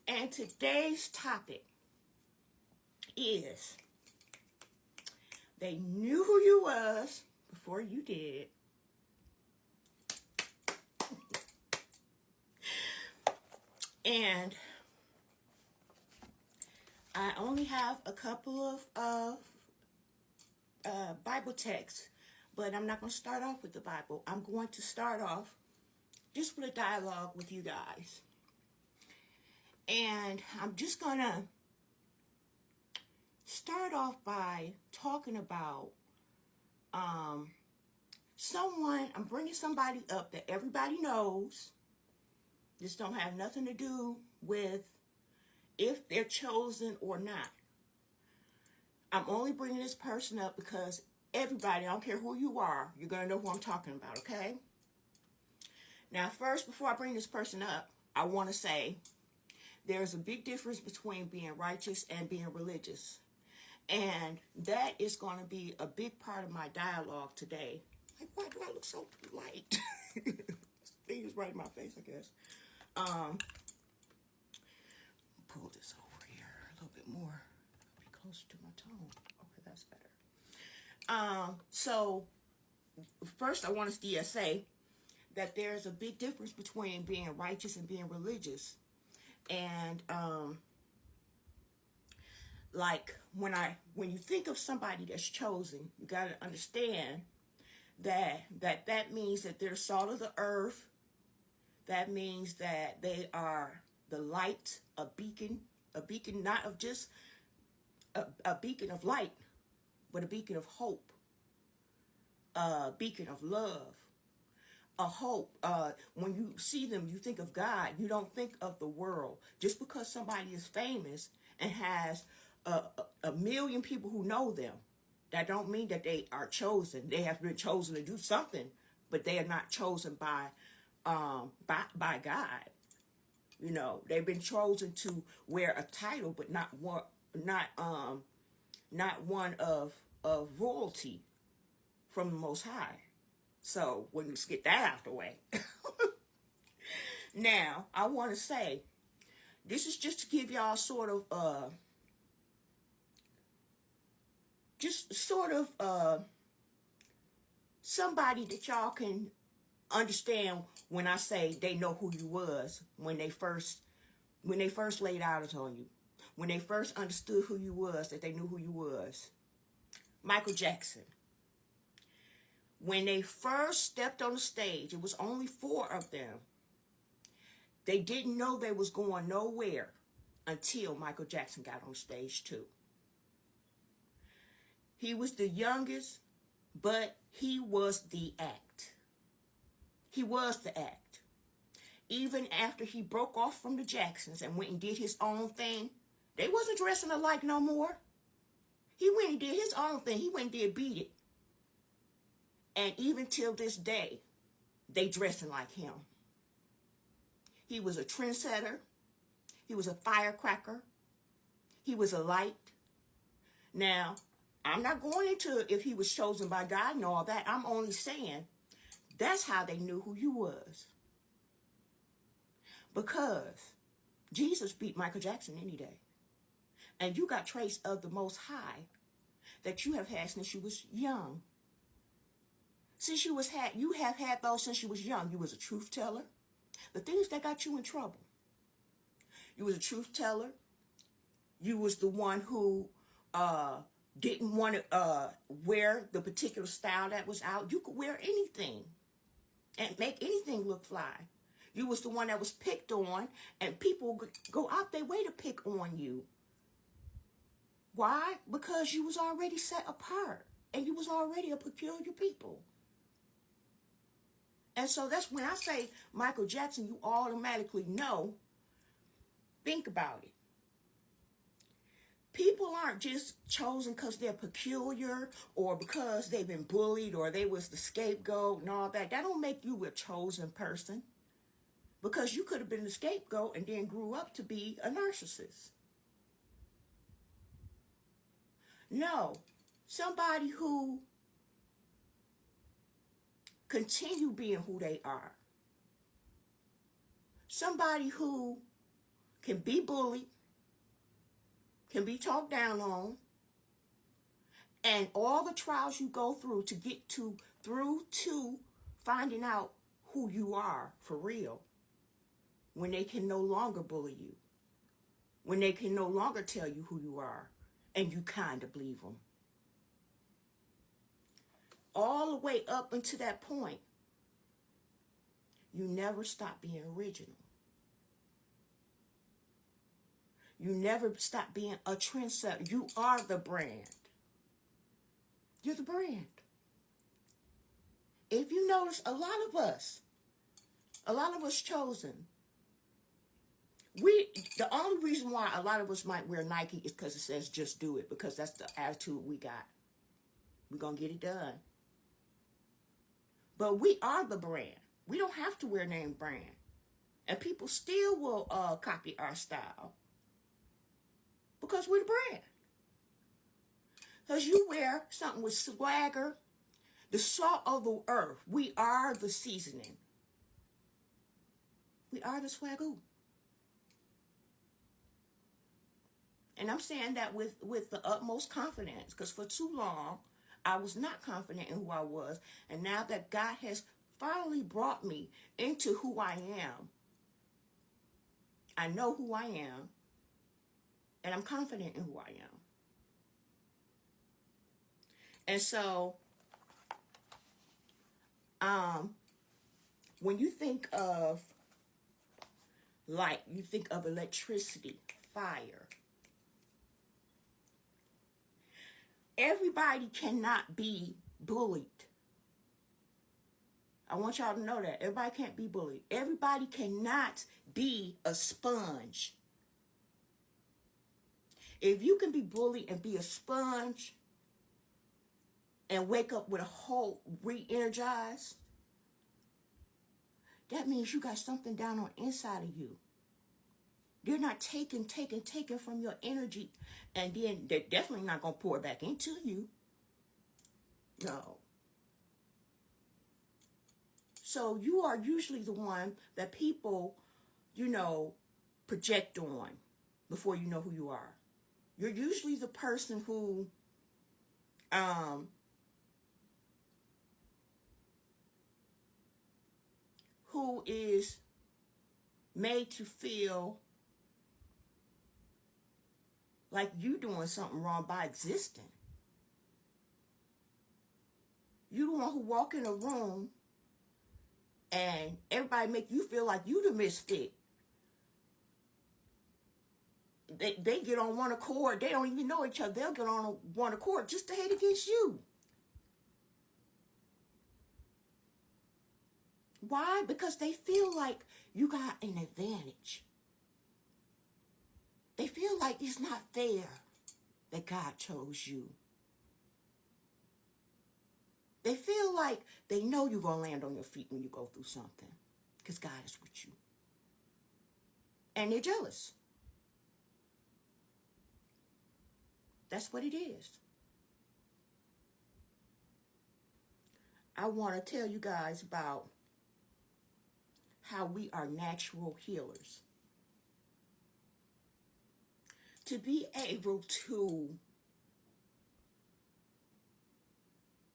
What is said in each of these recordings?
And today's topic is they knew who you was before you did. And I only have a couple of Bible texts, but I'm not going to start off with the Bible. I'm going to start off just with a dialogue with you guys. And I'm just going to start off by talking about I'm bringing somebody up that everybody knows. This don't have nothing to do with if they're chosen or not. I'm only bringing this person up because everybody, I don't care who you are, you're going to know who I'm talking about, okay? Now, first, before I bring this person up, I want to say there's a big difference between being righteous and being religious. And that is going to be a big part of my dialogue today. Like, why do I look so light? Thing is right in my face, I guess. Pull this over here a little bit more. Be closer to my tone. Okay, that's better. So first I want to say that there's a big difference between being righteous and being religious. And like when you think of somebody that's chosen, you got to understand that means that they're salt of the earth. That means that they are the light, a beacon not of just a beacon of light, but a beacon of hope, a beacon of love, a hope. When you see them, you think of God. You don't think of the world. Just because somebody is famous and has a million people who know them, that don't mean that they are chosen. They have been chosen to do something, but they are not chosen by God. You know, they've been chosen to wear a title, but not one of royalty from the Most High. So let's get that out the way. Now, I want to say, this is just to give y'all sort of somebody that y'all can understand when I say they know who you was when they first laid eyes on you, when they first understood who you was, that they knew who you was. Michael Jackson. When they first stepped on the stage, it was only 4 of them. They didn't know they was going nowhere until Michael Jackson got on stage too. He was the youngest, but he was the act. He was the act. Even after he broke off from the Jacksons and went and did his own thing, they wasn't dressing alike no more. He went and did his own thing. He went and did Beat It. And even till this day, they dressing like him. He was a trendsetter. He was a firecracker. He was a light. Now, I'm not going into if he was chosen by God and all that. I'm only saying that's how they knew who you was. Because Jesus beat Michael Jackson any day. And you got trace of the Most High that you have had since you was young. You have had those since you was young. You was a truth teller. The things that got you in trouble. You was a truth teller. You was the one who didn't want to wear the particular style that was out. You could wear anything and make anything look fly. You was the one that was picked on, and people go out their way to pick on you. Why? Because you was already set apart, and you was already a peculiar people. And so that's when I say Michael Jackson, you automatically know. Think about it. People aren't just chosen because they're peculiar or because they've been bullied or they was the scapegoat and all that. That don't make you a chosen person. Because you could have been the scapegoat and then grew up to be a narcissist. No. Somebody who continue being who they are. Somebody who can be bullied, can be talked down on, and all the trials you go through to get to finding out who you are for real, when they can no longer bully you, when they can no longer tell you who you are, and you kind of believe them. All the way up until that point, you never stop being original. You never stop being a trendsetter. You are the brand. You're the brand. If you notice, a lot of us chosen, the only reason why a lot of us might wear Nike is because it says just do it, because that's the attitude we got. We're going to get it done. But we are the brand. We don't have to wear name brand. And people still will copy our style because we're the brand. Because you wear something with swagger, the salt of the earth. We are the seasoning. We are the swagoo. And I'm saying that with the utmost confidence, because for too long, I was not confident in who I was. And now that God has finally brought me into who I am, I know who I am, and I'm confident in who I am. And so, when you think of light, you think of electricity, fire. Everybody cannot be bullied. I want y'all to know that. Everybody can't be bullied. Everybody cannot be a sponge. If you can be bullied and be a sponge and wake up with a whole re-energized, that means you got something down on inside of you. They're not taking from your energy, and then they're definitely not going to pour it back into you. No. So you are usually the one that people, project on before you know who you are. You're usually the person who is made to feel like you doing something wrong by existing. You the one who walk in a room and everybody make you feel like you the misfit. They get on one accord. They don't even know each other. They'll get on one accord just to hate against you. Why? Because they feel like you got an advantage. They feel like it's not fair that God chose you. They feel like they know you're going to land on your feet when you go through something because God is with you. And they're jealous. That's what it is. I want to tell you guys about how we are natural healers. To be able to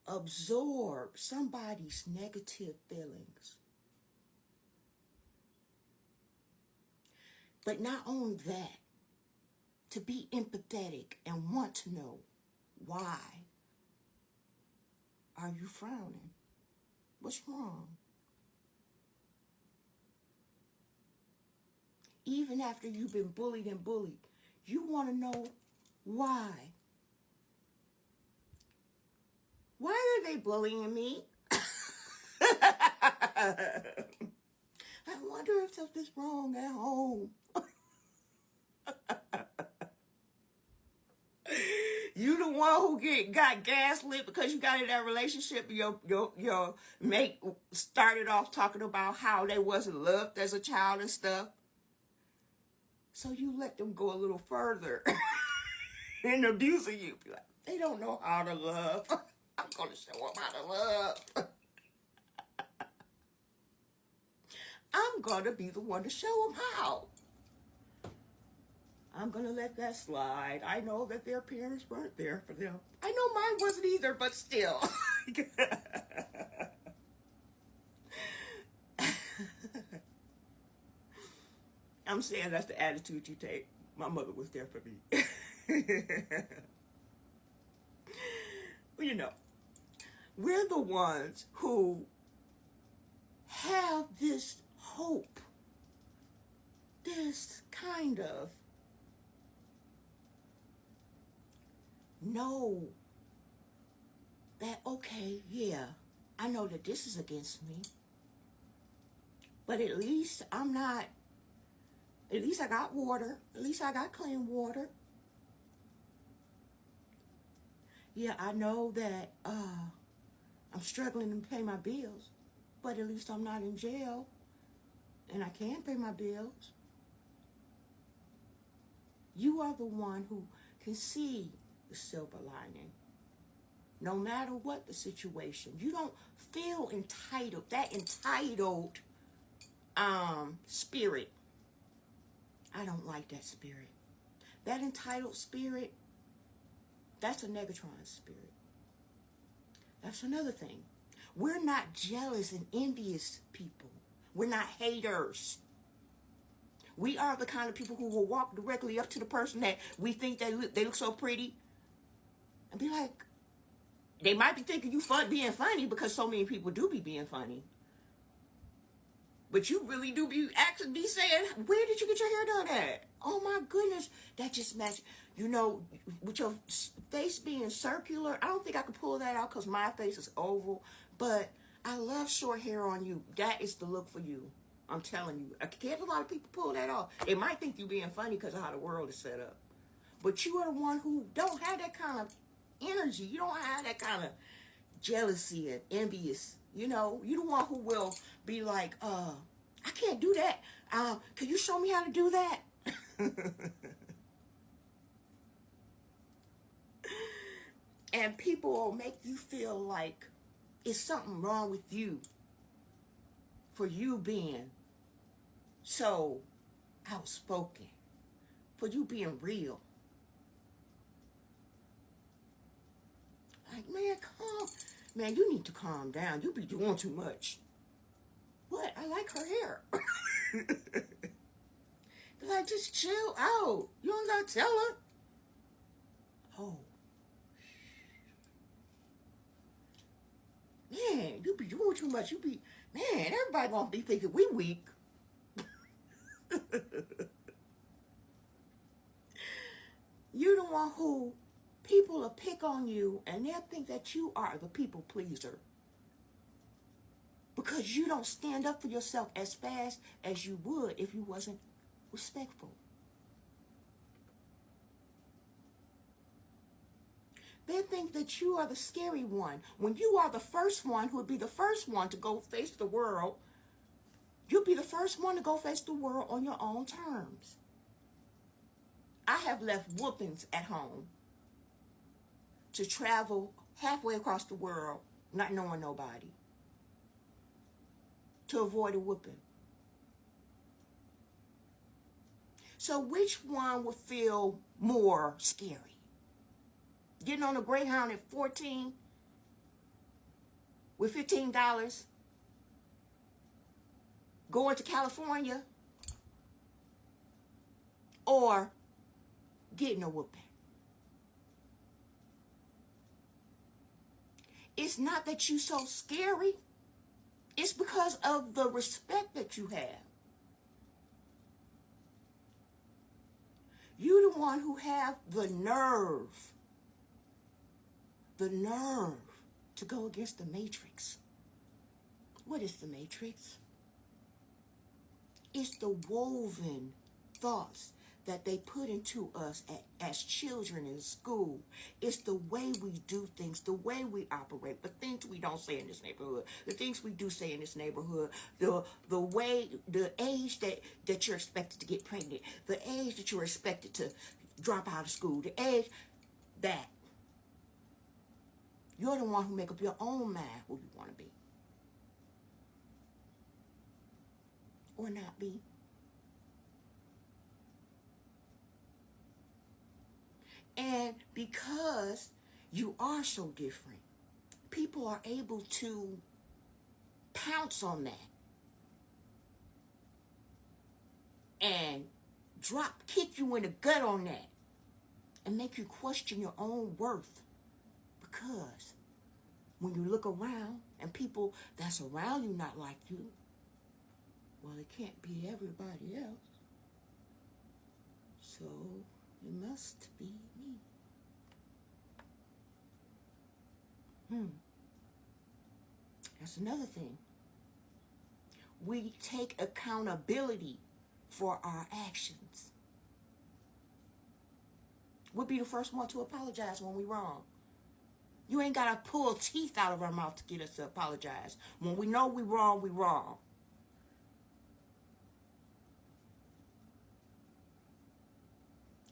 absorb somebody's negative feelings. But not only that, to be empathetic and want to know why are you frowning? What's wrong? Even after you've been bullied, you want to know why. Why are they bullying me? I wonder if something's wrong at home. You the one who got gaslit because you got in that relationship. Your mate started off talking about how they wasn't loved as a child and stuff. So you let them go a little further in abusing you. Like, they don't know how to love. I'm going to show them how to love. I'm going to be the one to show them how. I'm going to let that slide. I know that their parents weren't there for them. I know mine wasn't either, but still. I'm saying that's the attitude you take. My mother was there for me. Well, you know, we're the ones who have this hope, this kind of know that, okay, yeah, I know that this is against me, but at least I'm not, at least I got water, at least I got clean water. Yeah, I know that I'm struggling to pay my bills, but at least I'm not in jail and I can pay my bills. You are the one who can see the silver lining. No matter what the situation, you don't feel entitled. That entitled spirit, I don't like that spirit. That entitled spirit, that's a Negatron spirit. That's another thing. We're not jealous and envious people. We're not haters. We are the kind of people who will walk directly up to the person that we think they look so pretty and be like, they might be thinking you being funny because so many people do be being funny. But you really do be saying, where did you get your hair done at? Oh my goodness, that just matched. You know, with your face being circular, I don't think I could pull that out because my face is oval. But I love short hair on you. That is the look for you. I'm telling you. I can't a lot of people pull that off. They might think you being funny because of how the world is set up. But you are the one who don't have that kind of energy. You don't have that kind of jealousy and envious. You know, you the one who will be like, I can't do that. Can you show me how to do that? And people will make you feel like it's something wrong with you for you being so outspoken, for you being real. Like, man, you need to calm down. You be doing too much. What? I like her hair. Be like, just chill out. You don't gotta tell her. Oh. Man, you be doing too much. Man, everybody gonna be thinking we weak. You're the one who people will pick on you and they'll think that you are the people pleaser. Because you don't stand up for yourself as fast as you would if you wasn't respectful. They think that you are the scary one. When you are the first one who would be the first one to go face the world, you'll be the first one to go face the world on your own terms. I have left whoopings at home to travel halfway across the world, not knowing nobody, to avoid a whooping. So which one would feel more scary? Getting on a Greyhound at 14 with $15, going to California, or getting a whooping? It's not that you're so scary. It's because of the respect that you have. You're the one who have the nerve to go against the Matrix. What is the Matrix? It's the woven thoughts that they put into us as children in school. It's the way we do things, the way we operate, the things we don't say in this neighborhood, the things we do say in this neighborhood, the way, the age that you're expected to get pregnant, the age that you're expected to drop out of school, the age that. You're the one who make up your own mind who you want to be. Or not be. because you are so different, people are able to pounce on that and kick you in the gut on that and make you question your own worth. Because when you look around and people that's around you not like you, well, it can't be everybody else. So it must be me. That's another thing. We take accountability for our actions. We'll be the first one to apologize when we're wrong. You ain't got to pull teeth out of our mouth to get us to apologize. When we know we're wrong, we're wrong.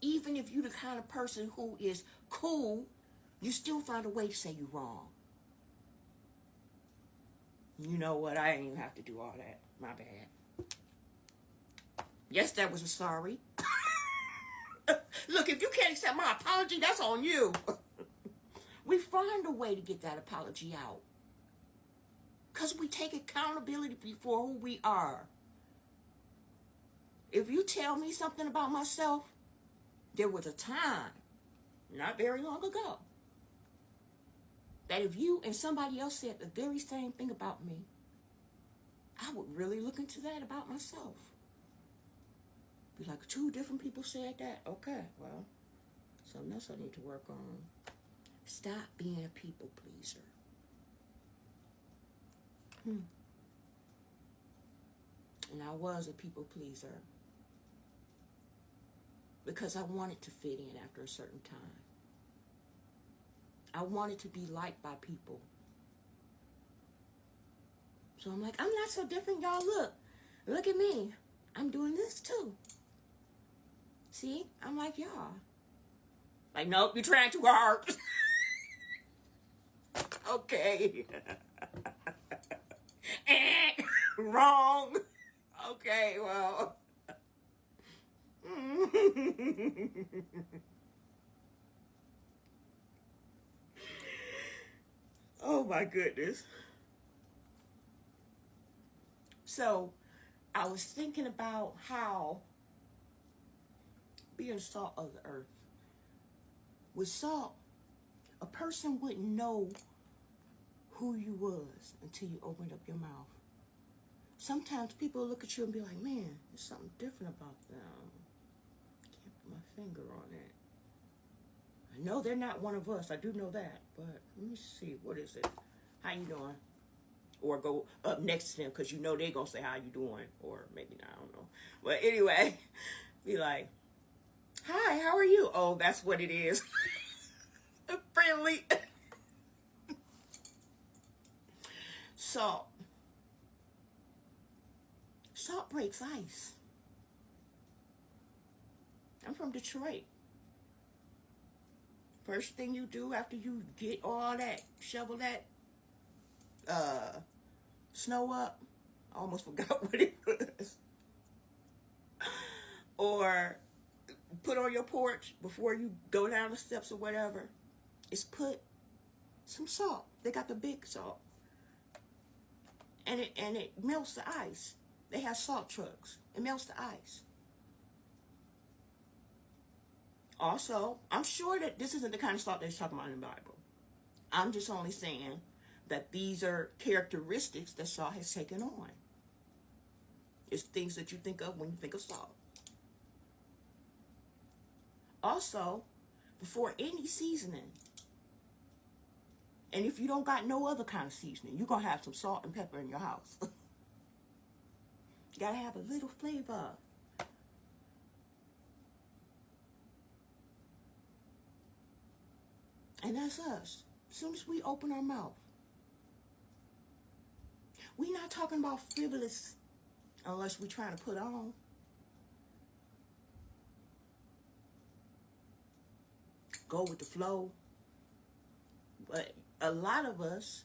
Even if you're the kind of person who is cool, you still find a way to say you're wrong. You know what? I ain't even have to do all that. My bad. Yes, that was a sorry. Look, if you can't accept my apology, that's on you. We find a way to get that apology out. Because we take accountability for who we are. If you tell me something about myself, there was a time, not very long ago, that if you and somebody else said the very same thing about me, I would really look into that about myself. Be like, 2 different people said that? Okay, well, something else I need to work on. Stop being a people pleaser. And I was a people pleaser because I wanted to fit in after a certain time. I wanted to be liked by people. So I'm like, I'm not so different, y'all. Look at me. I'm doing this too. See, I'm like y'all. Like, nope, you're trying too hard. Okay. Wrong. Okay, well. Oh my goodness. So I was thinking about how being salt of the earth. With salt, a person wouldn't know who you was until you opened up your mouth. Sometimes people look at you and be like, man, there's something different about them. I can't put my finger on it. I know they're not one of us. I do know that. But let me see. What is it? How you doing? Or go up next to them because you know they're going to say, how you doing? Or maybe not. I don't know. But anyway, be like, hi, how are you? Oh, that's what it is. Friendly. Salt. Salt breaks ice. I'm from Detroit. First thing you do after you get all that, shovel that snow up, I almost forgot what it was. Or put on your porch before you go down the steps or whatever, is put some salt. They got the big salt. And it melts the ice. They have salt trucks. It melts the ice. Also, I'm sure that this isn't the kind of salt they're talking about in the Bible. I'm just only saying that these are characteristics that salt has taken on. It's things that you think of when you think of salt. Also, before any seasoning, and if you don't got no other kind of seasoning, you're going to have some salt and pepper in your house. You got to have a little flavor. And that's us. As soon as we open our mouth. We're not talking about frivolous unless we're trying to put on. Go with the flow. But a lot of us,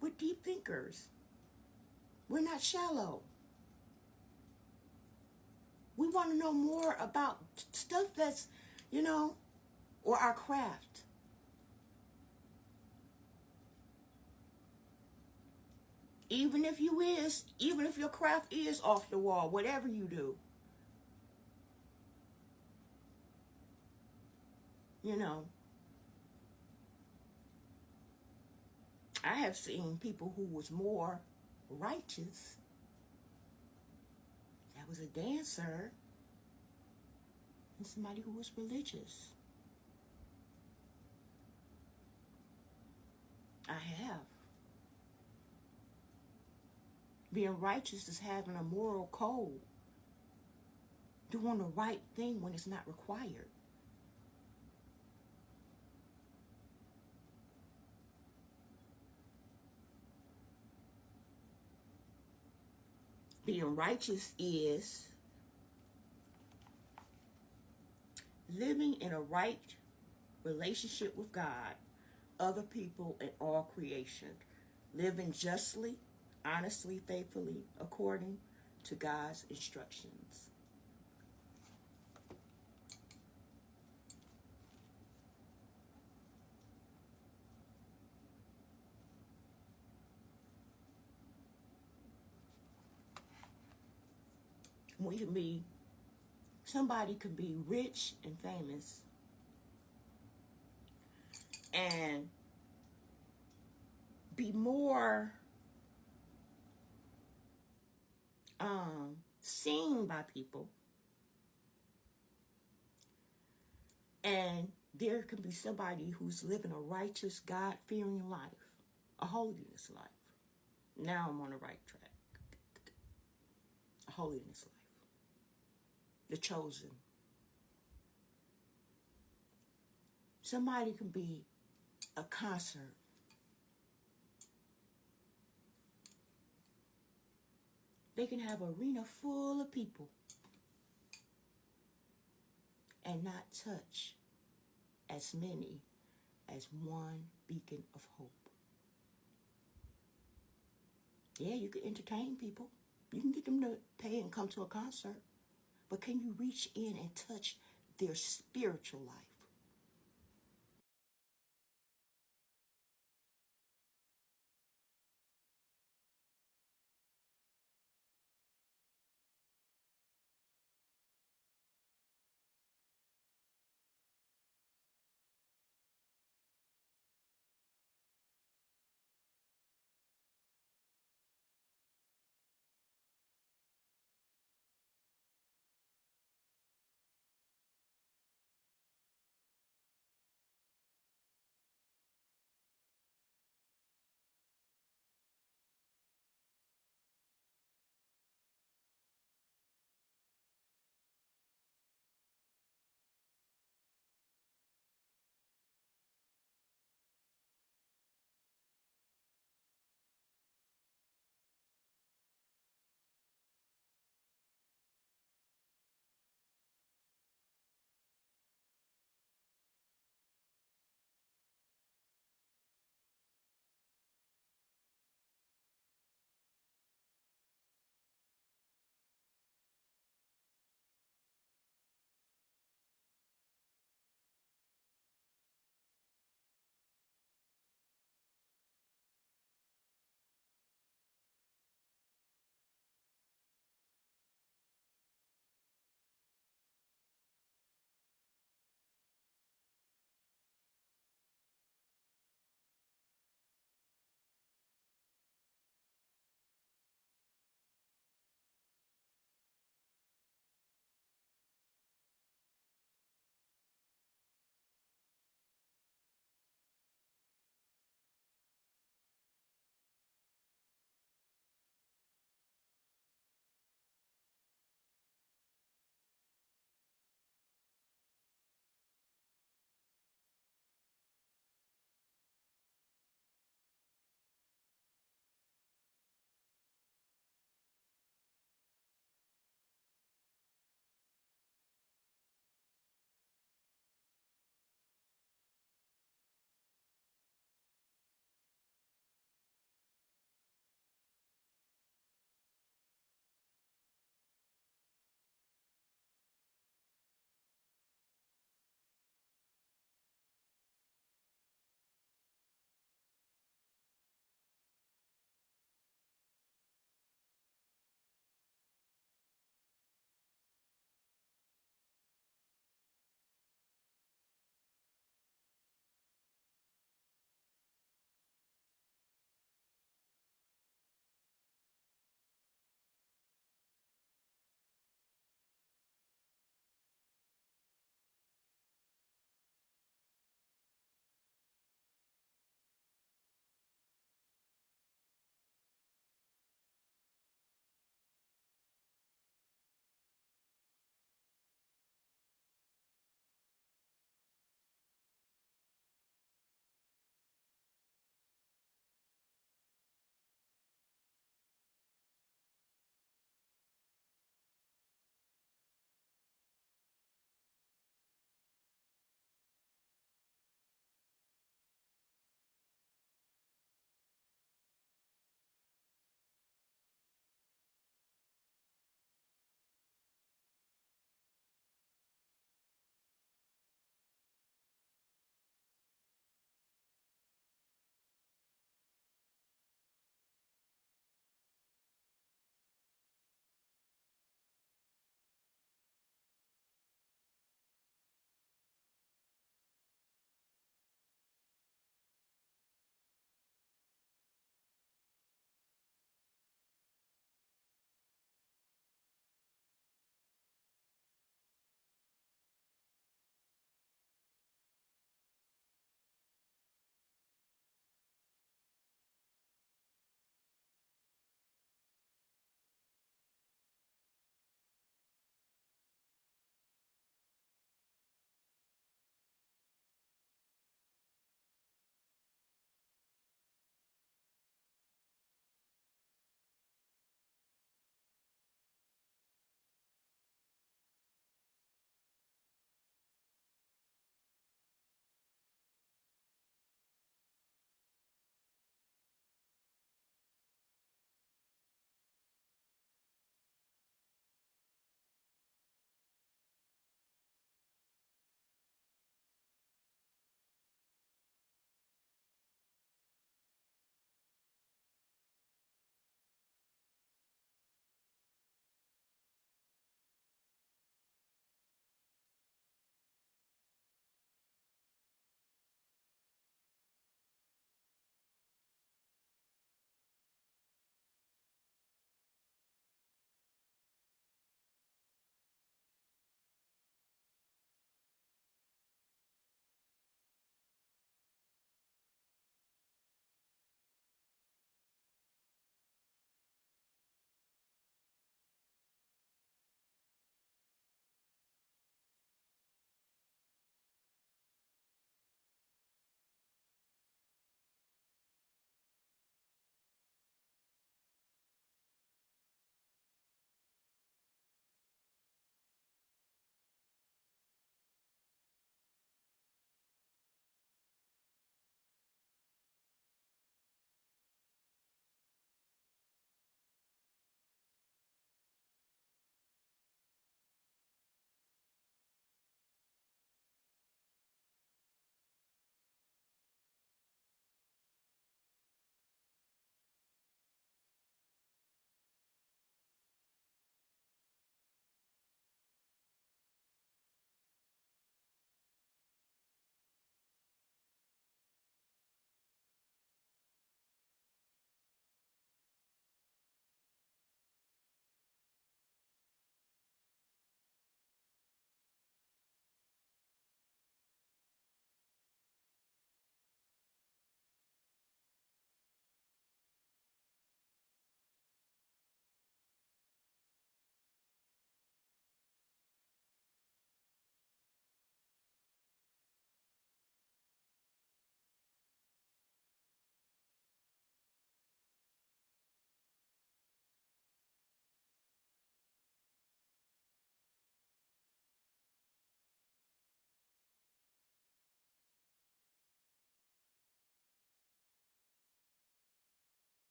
we're deep thinkers. We're not shallow. We want to know more about stuff that's, you know, or our craft. Even if your craft is off the wall, whatever you do, you know, I have seen people who was more righteous, that was a dancer, and somebody who was religious. I have. Being righteous is having a moral code, doing the right thing when it's not required. Being righteous is living in a right relationship with God, other people, and all creation. Living justly, honestly, faithfully, according to God's instructions. We can be, somebody can be rich and famous and be more seen by people, and there can be somebody who's living a righteous, God-fearing life, a holiness life. Now I'm on the right track. A holiness life. The chosen. Somebody can be a concert. They can have an arena full of people and not touch as many as one beacon of hope. Yeah, you can entertain people. You can get them to pay and come to a concert. But can you reach in and touch their spiritual life?